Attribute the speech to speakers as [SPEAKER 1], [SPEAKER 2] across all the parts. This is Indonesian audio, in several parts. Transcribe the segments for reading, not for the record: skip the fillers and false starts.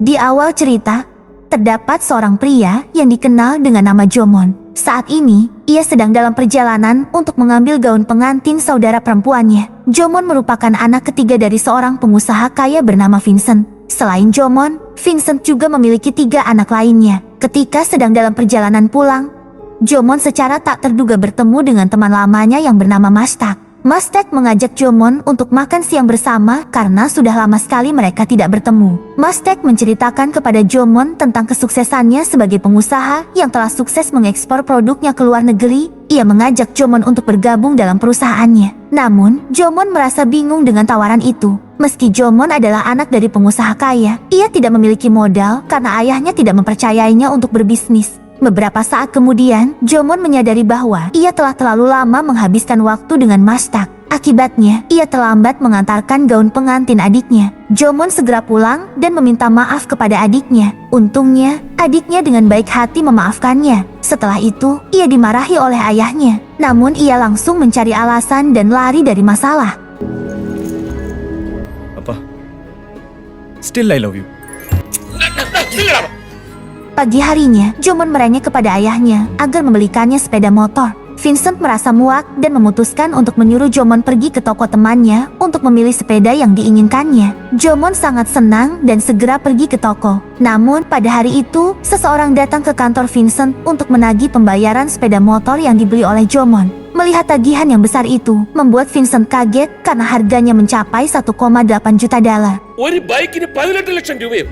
[SPEAKER 1] Di awal cerita, terdapat seorang pria yang dikenal dengan nama Jomon. Saat ini, ia sedang dalam perjalanan untuk mengambil gaun pengantin saudara perempuannya. Jomon merupakan anak ketiga dari seorang pengusaha kaya bernama Vincent. Selain Jomon, Vincent juga memiliki 3 anak lainnya. Ketika sedang dalam perjalanan pulang, Jomon secara tak terduga bertemu dengan teman lamanya yang bernama Mastak. Mastak mengajak Jomon untuk makan siang bersama karena sudah lama sekali mereka tidak bertemu. Mastak menceritakan kepada Jomon tentang kesuksesannya sebagai pengusaha yang telah sukses mengekspor produknya ke luar negeri. Ia mengajak Jomon untuk bergabung dalam perusahaannya. Namun, Jomon merasa bingung dengan tawaran itu. Meski Jomon adalah anak dari pengusaha kaya, ia tidak memiliki modal karena ayahnya tidak mempercayainya untuk berbisnis. Beberapa saat kemudian, Jomon menyadari bahwa ia telah terlalu lama menghabiskan waktu dengan Mastak. Akibatnya, ia terlambat mengantarkan gaun pengantin adiknya. Jomon segera pulang dan meminta maaf kepada adiknya. Untungnya, adiknya dengan baik hati memaafkannya. Setelah itu, ia dimarahi oleh ayahnya. Namun ia langsung mencari alasan dan lari dari masalah.
[SPEAKER 2] Apa? Still I love you.
[SPEAKER 1] Pagi harinya, Jomon merengek kepada ayahnya agar membelikannya sepeda motor. Vincent merasa muak dan memutuskan untuk menyuruh Jomon pergi ke toko temannya untuk memilih sepeda yang diinginkannya. Jomon sangat senang dan segera pergi ke toko. Namun, pada hari itu, seseorang datang ke kantor Vincent untuk menagih pembayaran sepeda motor yang dibeli oleh Jomon. Melihat tagihan yang besar itu, membuat Vincent kaget karena harganya mencapai 1,8 juta dolar.
[SPEAKER 3] ഒരു ബൈക്കിന് 18 ലക്ഷം രൂപയോ?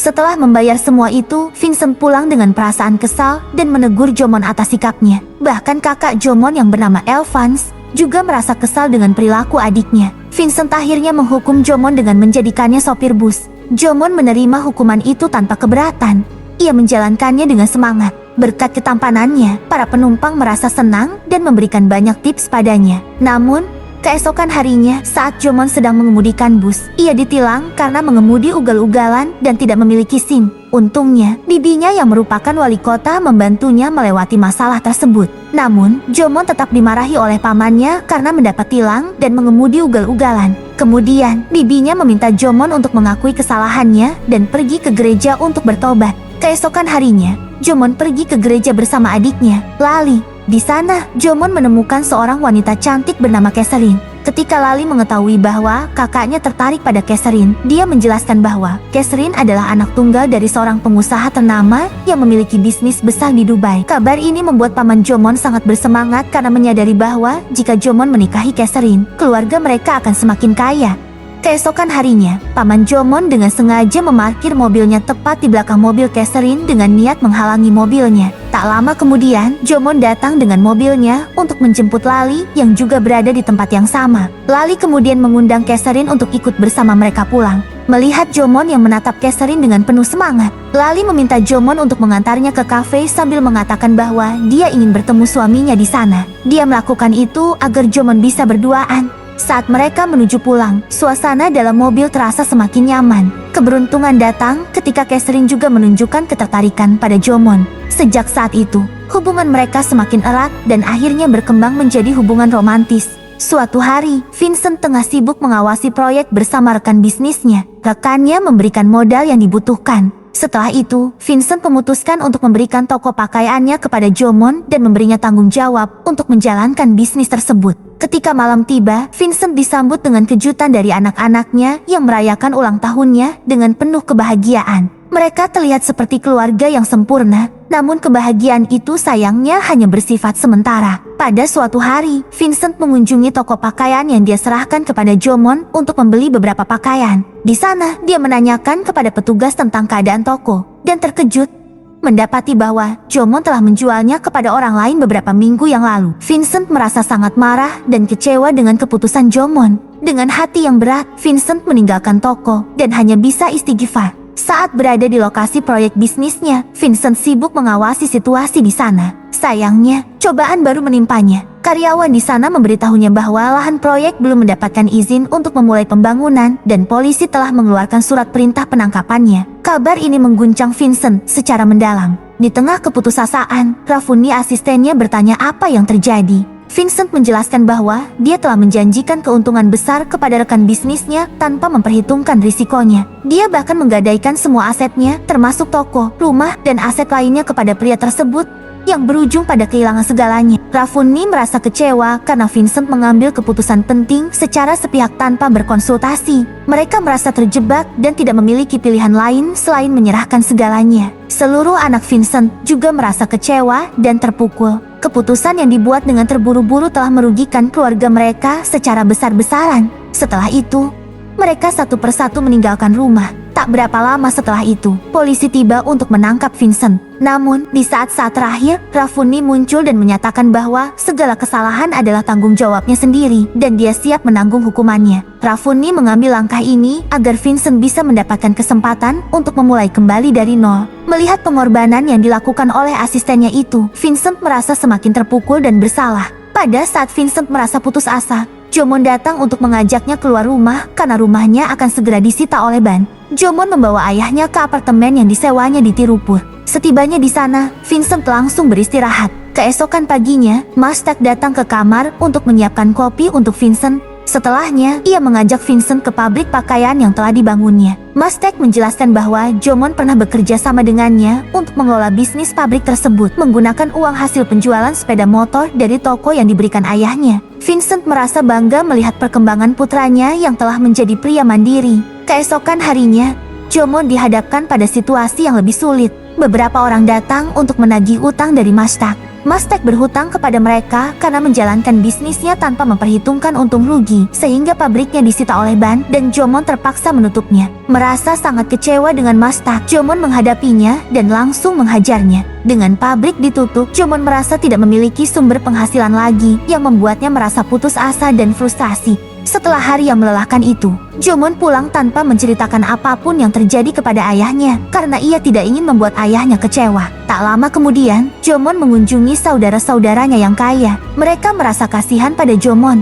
[SPEAKER 1] Setelah membayar semua itu, Vincent pulang dengan perasaan kesal dan menegur Jomon atas sikapnya. Bahkan kakak Jomon yang bernama Elvans juga merasa kesal dengan perilaku adiknya. Vincent akhirnya menghukum Jomon dengan menjadikannya sopir bus. Jomon menerima hukuman itu tanpa keberatan. Ia menjalankannya dengan semangat. Berkat ketampanannya, para penumpang merasa senang dan memberikan banyak tips padanya. Namun, keesokan harinya, saat Jomon sedang mengemudikan bus, ia ditilang karena mengemudi ugal-ugalan dan tidak memiliki SIM. Untungnya, bibinya yang merupakan wali kota membantunya melewati masalah tersebut. Namun, Jomon tetap dimarahi oleh pamannya karena mendapat tilang dan mengemudi ugal-ugalan. Kemudian, bibinya meminta Jomon untuk mengakui kesalahannya dan pergi ke gereja untuk bertobat. Keesokan harinya, Jomon pergi ke gereja bersama adiknya, Lali. Di sana, Jomon menemukan seorang wanita cantik bernama Catherine. Ketika Lali mengetahui bahwa kakaknya tertarik pada Catherine, dia menjelaskan bahwa Catherine adalah anak tunggal dari seorang pengusaha ternama yang memiliki bisnis besar di Dubai. Kabar ini membuat paman Jomon sangat bersemangat karena menyadari bahwa jika Jomon menikahi Catherine, keluarga mereka akan semakin kaya. Keesokan harinya, paman Jomon dengan sengaja memarkir mobilnya tepat di belakang mobil Catherine dengan niat menghalangi mobilnya. Tak lama kemudian, Jomon datang dengan mobilnya untuk menjemput Lali yang juga berada di tempat yang sama. Lali kemudian mengundang Catherine untuk ikut bersama mereka pulang. Melihat Jomon yang menatap Catherine dengan penuh semangat, Lali meminta Jomon untuk mengantarnya ke kafe sambil mengatakan bahwa dia ingin bertemu suaminya di sana. Dia melakukan itu agar Jomon bisa berduaan. Saat mereka menuju pulang, suasana dalam mobil terasa semakin nyaman. Keberuntungan datang ketika Catherine juga menunjukkan ketertarikan pada Jomon. Sejak saat itu, hubungan mereka semakin erat dan akhirnya berkembang menjadi hubungan romantis. Suatu hari, Vincent tengah sibuk mengawasi proyek bersama rekan bisnisnya. Rekannya memberikan modal yang dibutuhkan. Setelah itu, Vincent memutuskan untuk memberikan toko pakaiannya kepada Jomon dan memberinya tanggung jawab untuk menjalankan bisnis tersebut. Ketika malam tiba, Vincent disambut dengan kejutan dari anak-anaknya yang merayakan ulang tahunnya dengan penuh kebahagiaan. Mereka terlihat seperti keluarga yang sempurna, namun kebahagiaan itu sayangnya hanya bersifat sementara. Pada suatu hari, Vincent mengunjungi toko pakaian yang dia serahkan kepada Jomon untuk membeli beberapa pakaian. Di sana, dia menanyakan kepada petugas tentang keadaan toko, dan terkejut mendapati bahwa Jomon telah menjualnya kepada orang lain beberapa minggu yang lalu. Vincent merasa sangat marah dan kecewa dengan keputusan Jomon. Dengan hati yang berat, Vincent meninggalkan toko dan hanya bisa istighfar. Saat berada di lokasi proyek bisnisnya, Vincent sibuk mengawasi situasi di sana. Sayangnya, cobaan baru menimpanya. Karyawan di sana memberitahunya bahwa lahan proyek belum mendapatkan izin untuk memulai pembangunan dan polisi telah mengeluarkan surat perintah penangkapannya. Kabar ini mengguncang Vincent secara mendalam. Di tengah keputusasaan, Rafuni asistennya bertanya apa yang terjadi. Vincent menjelaskan bahwa dia telah menjanjikan keuntungan besar kepada rekan bisnisnya tanpa memperhitungkan risikonya. Dia bahkan menggadaikan semua asetnya, termasuk toko, rumah, dan aset lainnya kepada pria tersebut yang berujung pada kehilangan segalanya. Rafuni merasa kecewa karena Vincent mengambil keputusan penting secara sepihak tanpa berkonsultasi. Mereka merasa terjebak dan tidak memiliki pilihan lain selain menyerahkan segalanya. Seluruh anak Vincent juga merasa kecewa dan terpukul. Keputusan yang dibuat dengan terburu-buru telah merugikan keluarga mereka secara besar-besaran. Setelah itu, mereka satu persatu meninggalkan rumah. Tak berapa lama setelah itu, polisi tiba untuk menangkap Vincent. Namun, di saat-saat terakhir, Rafuni muncul dan menyatakan bahwa segala kesalahan adalah tanggung jawabnya sendiri dan dia siap menanggung hukumannya. Rafuni mengambil langkah ini agar Vincent bisa mendapatkan kesempatan untuk memulai kembali dari nol. Melihat pengorbanan yang dilakukan oleh asistennya itu, Vincent merasa semakin terpukul dan bersalah. Pada saat Vincent merasa putus asa, Jomon datang untuk mengajaknya keluar rumah karena rumahnya akan segera disita oleh ban. Jomon membawa ayahnya ke apartemen yang disewanya di Tirupur. Setibanya di sana, Vincent langsung beristirahat. Keesokan paginya, Mastak datang ke kamar untuk menyiapkan kopi untuk Vincent. Setelahnya, ia mengajak Vincent ke pabrik pakaian yang telah dibangunnya. Mastak menjelaskan bahwa Jomon pernah bekerja sama dengannya untuk mengelola bisnis pabrik tersebut menggunakan uang hasil penjualan sepeda motor dari toko yang diberikan ayahnya. Vincent merasa bangga melihat perkembangan putranya yang telah menjadi pria mandiri. Keesokan harinya, Jomon dihadapkan pada situasi yang lebih sulit. Beberapa orang datang untuk menagih utang dari Mastak. Mastak berhutang kepada mereka karena menjalankan bisnisnya tanpa memperhitungkan untung rugi, sehingga pabriknya disita oleh ban dan Jomon terpaksa menutupnya. Merasa sangat kecewa dengan Mastak, Jomon menghadapinya dan langsung menghajarnya. Dengan pabrik ditutup, Jomon merasa tidak memiliki sumber penghasilan lagi yang membuatnya merasa putus asa dan frustasi. Setelah hari yang melelahkan itu, Jomon pulang tanpa menceritakan apapun yang terjadi kepada ayahnya karena ia tidak ingin membuat ayahnya kecewa. Tak lama kemudian, Jomon mengunjungi saudara-saudaranya yang kaya. Mereka merasa kasihan pada Jomon,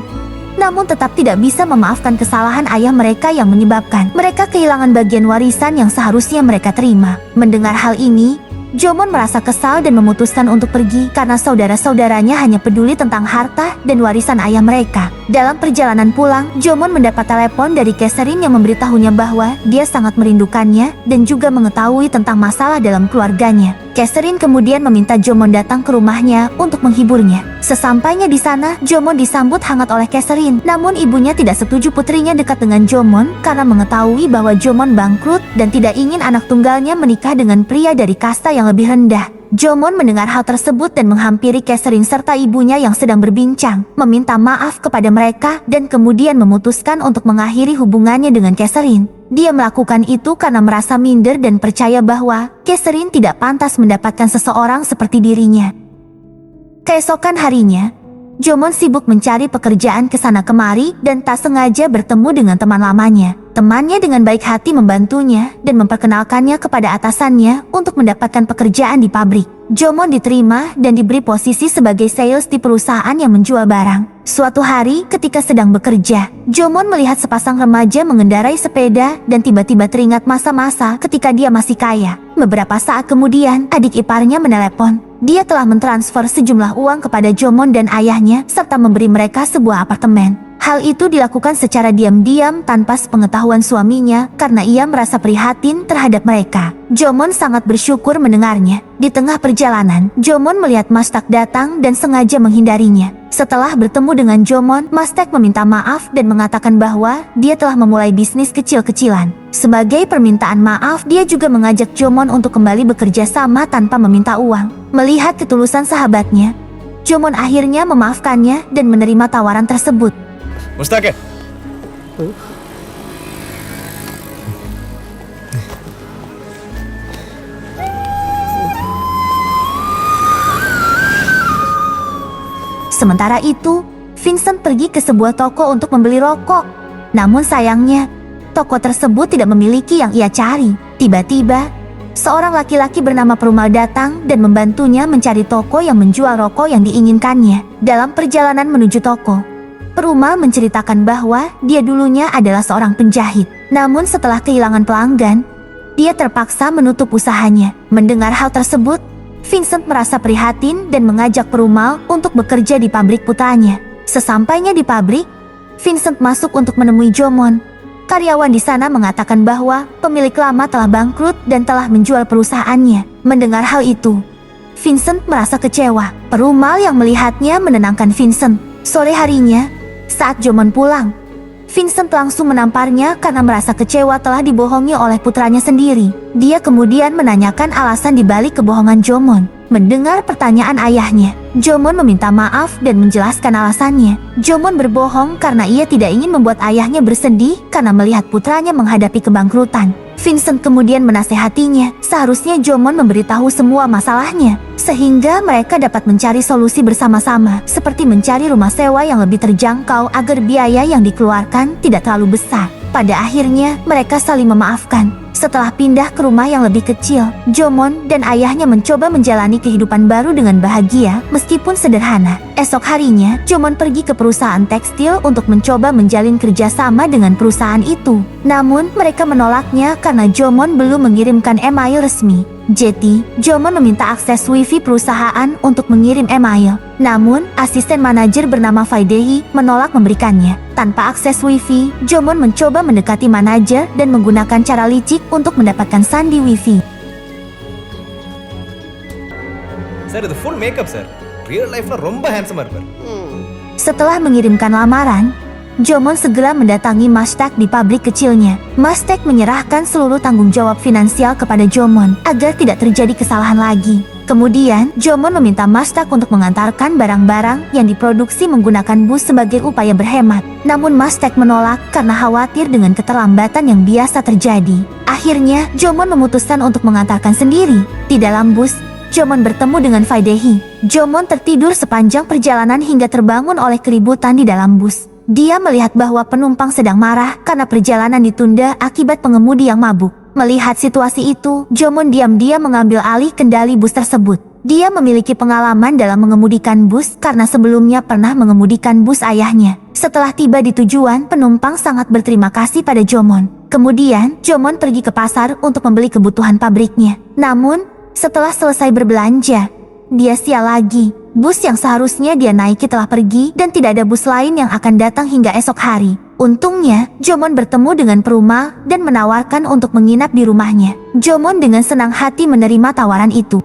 [SPEAKER 1] namun tetap tidak bisa memaafkan kesalahan ayah mereka yang menyebabkan mereka kehilangan bagian warisan yang seharusnya mereka terima. Mendengar hal ini, Jomon merasa kesal dan memutuskan untuk pergi karena saudara-saudaranya hanya peduli tentang harta dan warisan ayah mereka. Dalam perjalanan pulang, Jomon mendapat telepon dari Catherine yang memberitahunya bahwa dia sangat merindukannya dan juga mengetahui tentang masalah dalam keluarganya. Catherine kemudian meminta Jomon datang ke rumahnya untuk menghiburnya. Sesampainya di sana, Jomon disambut hangat oleh Catherine. Namun ibunya tidak setuju putrinya dekat dengan Jomon karena mengetahui bahwa Jomon bangkrut dan tidak ingin anak tunggalnya menikah dengan pria dari kasta yang lebih rendah. Jomon mendengar hal tersebut dan menghampiri Catherine serta ibunya yang sedang berbincang, meminta maaf kepada mereka dan kemudian memutuskan untuk mengakhiri hubungannya dengan Catherine. Dia melakukan itu karena merasa minder dan percaya bahwa Catherine tidak pantas mendapatkan seseorang seperti dirinya. Keesokan harinya, Jomon sibuk mencari pekerjaan ke sana kemari dan tak sengaja bertemu dengan teman lamanya. Temannya dengan baik hati membantunya dan memperkenalkannya kepada atasannya untuk mendapatkan pekerjaan di pabrik. Jomon diterima dan diberi posisi sebagai sales di perusahaan yang menjual barang. Suatu hari ketika sedang bekerja, Jomon melihat sepasang remaja mengendarai sepeda dan tiba-tiba teringat masa-masa ketika dia masih kaya. Beberapa saat kemudian, adik iparnya menelepon. Dia telah mentransfer sejumlah uang kepada Jomon dan ayahnya serta memberi mereka sebuah apartemen. Hal itu dilakukan secara diam-diam tanpa sepengetahuan suaminya karena ia merasa prihatin terhadap mereka. Jomon sangat bersyukur mendengarnya. Di tengah perjalanan, Jomon melihat Mastak datang dan sengaja menghindarinya. Setelah bertemu dengan Jomon, Mastak meminta maaf dan mengatakan bahwa dia telah memulai bisnis kecil-kecilan. Sebagai permintaan maaf, dia juga mengajak Jomon untuk kembali bekerja sama tanpa meminta uang. Melihat ketulusan sahabatnya, Jomon akhirnya memaafkannya dan menerima tawaran tersebut.
[SPEAKER 2] Mustak है?
[SPEAKER 1] Sementara itu, Vincent pergi ke sebuah toko untuk membeli rokok. Namun sayangnya, toko tersebut tidak memiliki yang ia cari. Tiba-tiba, seorang laki-laki bernama Perumal datang dan membantunya mencari toko yang menjual rokok yang diinginkannya. Dalam perjalanan menuju toko, Perumal menceritakan bahwa dia dulunya adalah seorang penjahit. Namun setelah kehilangan pelanggan, dia terpaksa menutup usahanya. Mendengar hal tersebut, Vincent merasa prihatin dan mengajak Perumal untuk bekerja di pabrik putranya. Sesampainya di pabrik, Vincent masuk untuk menemui Jomon. Karyawan di sana mengatakan bahwa pemilik lama telah bangkrut dan telah menjual perusahaannya. Mendengar hal itu, Vincent merasa kecewa. Perumal yang melihatnya menenangkan Vincent. Sore harinya, saat Jomon pulang, Vincent langsung menamparnya karena merasa kecewa telah dibohongi oleh putranya sendiri. Dia kemudian menanyakan alasan dibalik kebohongan Jomon. Mendengar pertanyaan ayahnya, Jomon meminta maaf dan menjelaskan alasannya. Jomon berbohong karena ia tidak ingin membuat ayahnya bersedih karena melihat putranya menghadapi kebangkrutan. Vincent kemudian menasehatinya, seharusnya Jomon memberitahu semua masalahnya, sehingga mereka dapat mencari solusi bersama-sama, seperti mencari rumah sewa yang lebih terjangkau agar biaya yang dikeluarkan tidak terlalu besar. Pada akhirnya, mereka saling memaafkan. Setelah pindah ke rumah yang lebih kecil, Jomon dan ayahnya mencoba menjalani kehidupan baru dengan bahagia meskipun sederhana. Esok harinya, Jomon pergi ke perusahaan tekstil untuk mencoba menjalin kerjasama dengan perusahaan itu. Namun, mereka menolaknya karena Jomon belum mengirimkan email resmi. Jadi, Jomon meminta akses wifi perusahaan untuk mengirim email. Namun, asisten manajer bernama Faidehi menolak memberikannya. Tanpa akses wifi, Jomon mencoba mendekati manajer dan menggunakan cara licik untuk mendapatkan sandi wifi.
[SPEAKER 2] Sir, itu full makeup, sir. Real life-ல ரொம்ப handsome-ஆ இருப்பார்.
[SPEAKER 1] Setelah mengirimkan lamaran, Jomon segera mendatangi Mastak di pabrik kecilnya. Mastak menyerahkan seluruh tanggung jawab finansial kepada Jomon agar tidak terjadi kesalahan lagi. Kemudian, Jomon meminta Mastak untuk mengantarkan barang-barang yang diproduksi menggunakan bus sebagai upaya berhemat. Namun Mastak menolak karena khawatir dengan keterlambatan yang biasa terjadi. Akhirnya, Jomon memutuskan untuk mengantarkan sendiri. Di dalam bus, Jomon bertemu dengan Faidehi. Jomon tertidur sepanjang perjalanan hingga terbangun oleh keributan di dalam bus. Dia melihat bahwa penumpang sedang marah karena perjalanan ditunda akibat pengemudi yang mabuk. Melihat situasi itu, Jomon diam-diam mengambil alih kendali bus tersebut. Dia memiliki pengalaman dalam mengemudikan bus karena sebelumnya pernah mengemudikan bus ayahnya. Setelah tiba di tujuan, penumpang sangat berterima kasih pada Jomon. Kemudian, Jomon pergi ke pasar untuk membeli kebutuhan pabriknya. Namun, setelah selesai berbelanja, dia sial lagi. Bus yang seharusnya dia naiki telah pergi dan tidak ada bus lain yang akan datang hingga esok hari. Untungnya, Jomon bertemu dengan Perumal dan menawarkan untuk menginap di rumahnya. Jomon dengan senang hati menerima tawaran itu.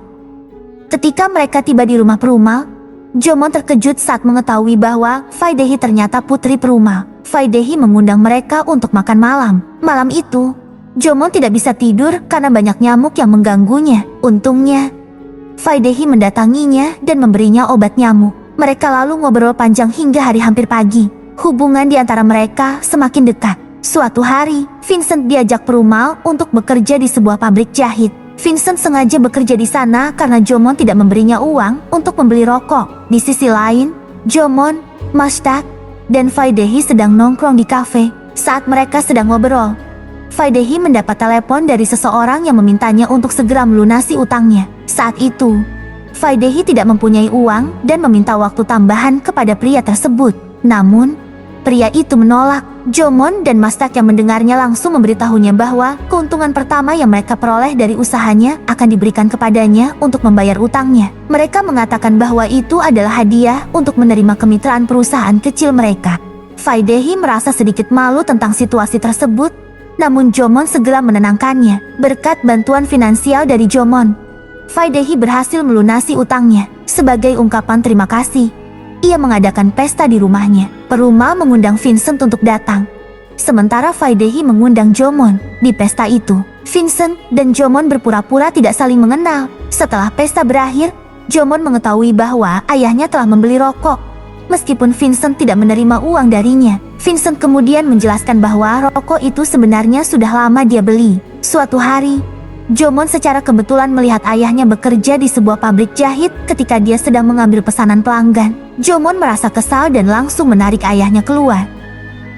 [SPEAKER 1] Ketika mereka tiba di rumah Perumal, Jomon terkejut saat mengetahui bahwa Faidehi ternyata putri Perumal. Faidehi mengundang mereka untuk makan malam. Malam itu, Jomon tidak bisa tidur karena banyak nyamuk yang mengganggunya. Untungnya, Faidehi mendatanginya dan memberinya obat nyamuk. Mereka lalu ngobrol panjang hingga hari hampir pagi. Hubungan di antara mereka semakin dekat. Suatu hari, Vincent diajak Perumal untuk bekerja di sebuah pabrik jahit. Vincent sengaja bekerja di sana karena Jomon tidak memberinya uang untuk membeli rokok. Di sisi lain, Jomon, Mastak, dan Faidehi sedang nongkrong di kafe. Saat mereka sedang ngobrol, Faidehi mendapat telepon dari seseorang yang memintanya untuk segera melunasi utangnya. Saat itu, Faidehi tidak mempunyai uang dan meminta waktu tambahan kepada pria tersebut. Namun, pria itu menolak. Jomon dan Mastak yang mendengarnya langsung memberitahunya bahwa keuntungan pertama yang mereka peroleh dari usahanya akan diberikan kepadanya untuk membayar utangnya. Mereka mengatakan bahwa itu adalah hadiah untuk menerima kemitraan perusahaan kecil mereka. Faidehi merasa sedikit malu tentang situasi tersebut, namun Jomon segera menenangkannya. Berkat bantuan finansial dari Jomon, Faidehi berhasil melunasi utangnya. Sebagai ungkapan terima kasih, ia mengadakan pesta di rumahnya. Perumal mengundang Vincent untuk datang, sementara Faidehi mengundang Jomon. Di pesta itu, Vincent dan Jomon berpura-pura tidak saling mengenal. Setelah pesta berakhir, Jomon mengetahui bahwa ayahnya telah membeli rokok. Meskipun Vincent tidak menerima uang darinya, Vincent kemudian menjelaskan bahwa rokok itu sebenarnya sudah lama dia beli. Suatu hari, Jomon secara kebetulan melihat ayahnya bekerja di sebuah pabrik jahit ketika dia sedang mengambil pesanan pelanggan. Jomon merasa kesal dan langsung menarik ayahnya keluar.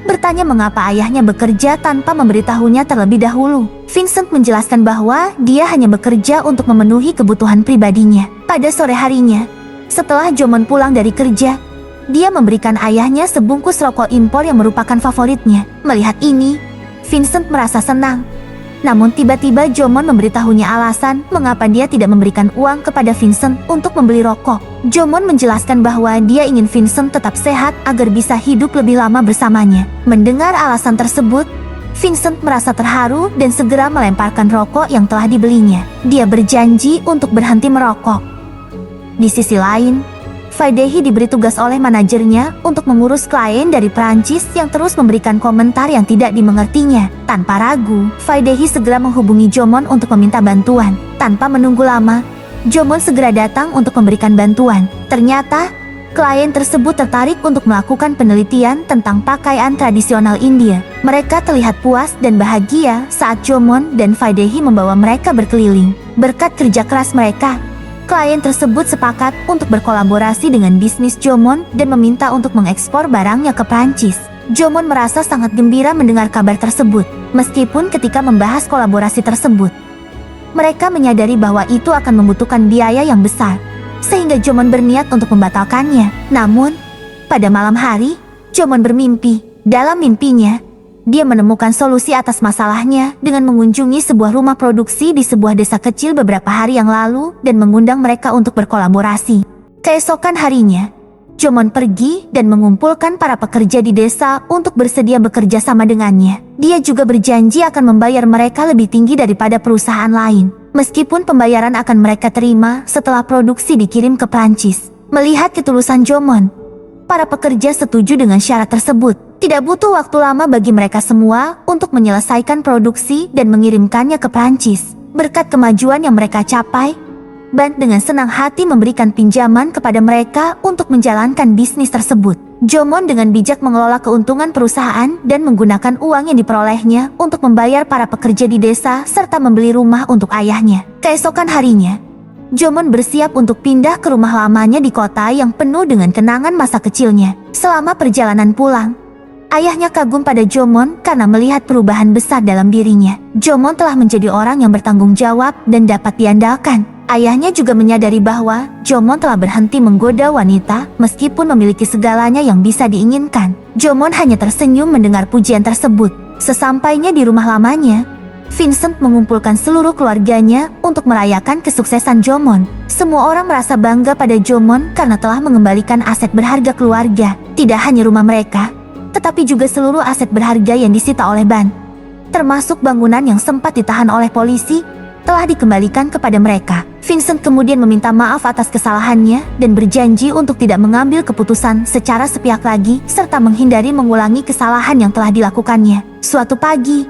[SPEAKER 1] bertanya mengapa ayahnya bekerja tanpa memberitahunya terlebih dahulu. Vincent menjelaskan bahwa dia hanya bekerja untuk memenuhi kebutuhan pribadinya. Pada sore harinya, setelah Jomon pulang dari kerja, dia memberikan ayahnya sebungkus rokok impor yang merupakan favoritnya. Melihat ini, Vincent merasa senang. Namun tiba-tiba Jomon memberitahunya alasan mengapa dia tidak memberikan uang kepada Vincent untuk membeli rokok. Jomon menjelaskan bahwa dia ingin Vincent tetap sehat agar bisa hidup lebih lama bersamanya. Mendengar alasan tersebut, Vincent merasa terharu dan segera melemparkan rokok yang telah dibelinya. Dia berjanji untuk berhenti merokok. Di sisi lain, Faidehi diberi tugas oleh manajernya untuk mengurus klien dari Prancis yang terus memberikan komentar yang tidak dimengertinya. Tanpa ragu, Faidehi segera menghubungi Jomon untuk meminta bantuan. Tanpa menunggu lama, Jomon segera datang untuk memberikan bantuan. Ternyata, klien tersebut tertarik untuk melakukan penelitian tentang pakaian tradisional India. Mereka terlihat puas dan bahagia saat Jomon dan Faidehi membawa mereka berkeliling. Berkat kerja keras mereka, klien tersebut sepakat untuk berkolaborasi dengan bisnis Jomon dan meminta untuk mengekspor barangnya ke Prancis. Jomon merasa sangat gembira mendengar kabar tersebut. Meskipun ketika membahas kolaborasi tersebut, mereka menyadari bahwa itu akan membutuhkan biaya yang besar, sehingga Jomon berniat untuk membatalkannya. Namun, pada malam hari, Jomon bermimpi. Dalam mimpinya, dia menemukan solusi atas masalahnya dengan mengunjungi sebuah rumah produksi di sebuah desa kecil beberapa hari yang lalu dan mengundang mereka untuk berkolaborasi. Keesokan harinya, Jomon pergi dan mengumpulkan para pekerja di desa untuk bersedia bekerja sama dengannya. Dia juga berjanji akan membayar mereka lebih tinggi daripada perusahaan lain, meskipun pembayaran akan mereka terima setelah produksi dikirim ke Prancis. Melihat ketulusan Jomon, para pekerja setuju dengan syarat tersebut. Tidak butuh waktu lama bagi mereka semua untuk menyelesaikan produksi dan mengirimkannya ke Prancis. Berkat kemajuan yang mereka capai, Band dengan senang hati memberikan pinjaman kepada mereka untuk menjalankan bisnis tersebut. Jomon dengan bijak mengelola keuntungan perusahaan dan menggunakan uang yang diperolehnya untuk membayar para pekerja di desa serta membeli rumah untuk ayahnya. Keesokan harinya, Jomon bersiap untuk pindah ke rumah lamanya di kota yang penuh dengan kenangan masa kecilnya. Selama perjalanan pulang, ayahnya kagum pada Jomon karena melihat perubahan besar dalam dirinya. Jomon telah menjadi orang yang bertanggung jawab dan dapat diandalkan. Ayahnya juga menyadari bahwa Jomon telah berhenti menggoda wanita meskipun memiliki segalanya yang bisa diinginkan. Jomon hanya tersenyum mendengar pujian tersebut. Sesampainya di rumah lamanya, Vincent mengumpulkan seluruh keluarganya untuk merayakan kesuksesan Jomon. Semua orang merasa bangga pada Jomon karena telah mengembalikan aset berharga keluarga. Tidak hanya rumah mereka, tetapi juga seluruh aset berharga yang disita oleh Ban, termasuk bangunan yang sempat ditahan oleh polisi, telah dikembalikan kepada mereka. Vincent kemudian meminta maaf atas kesalahannya dan berjanji untuk tidak mengambil keputusan secara sepihak lagi serta menghindari mengulangi kesalahan yang telah dilakukannya. Suatu pagi,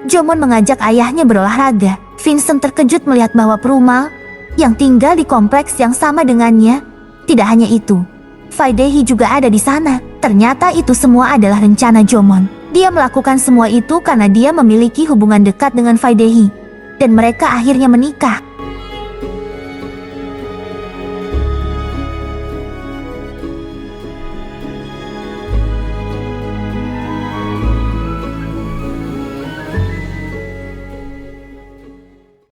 [SPEAKER 1] Jomon mengajak ayahnya berolahraga. Vincent terkejut melihat bahwa perumal yang tinggal di kompleks yang sama dengannya. Tidak hanya itu, Faidehi juga ada di sana. Ternyata itu semua adalah rencana Jomon. Dia melakukan semua itu karena dia memiliki hubungan dekat dengan Faidehi, dan mereka akhirnya menikah.